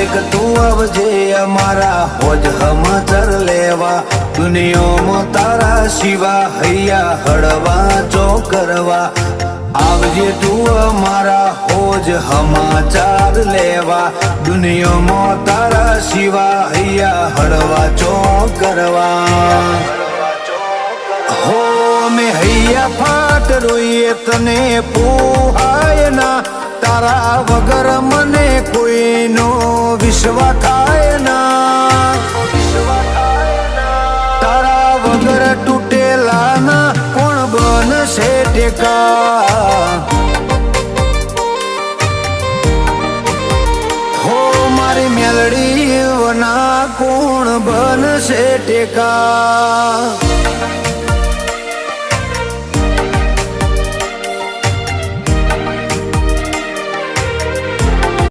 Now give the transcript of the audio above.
માલિક તું આવજે અમારા હોજ સમાચાર લેવા, દુનિયામાં તારા શિવા હૈયા હળવા જો કરવા। આવજે તું અમારા હોજ સમાચાર લેવા, દુનિયામાં તારા શિવા હૈયા હળવા જો કરવા। હો મેં હૈયા ફાટ રોઈએ તને પોહાય ના, તારા વગર મને કોઈનો વિશ્વા થાય ના। તારા વગર તૂટેલા ના કોણ બનશે ટેકા। હો મારી મેલડી ના કોણ બનશે ટેકા।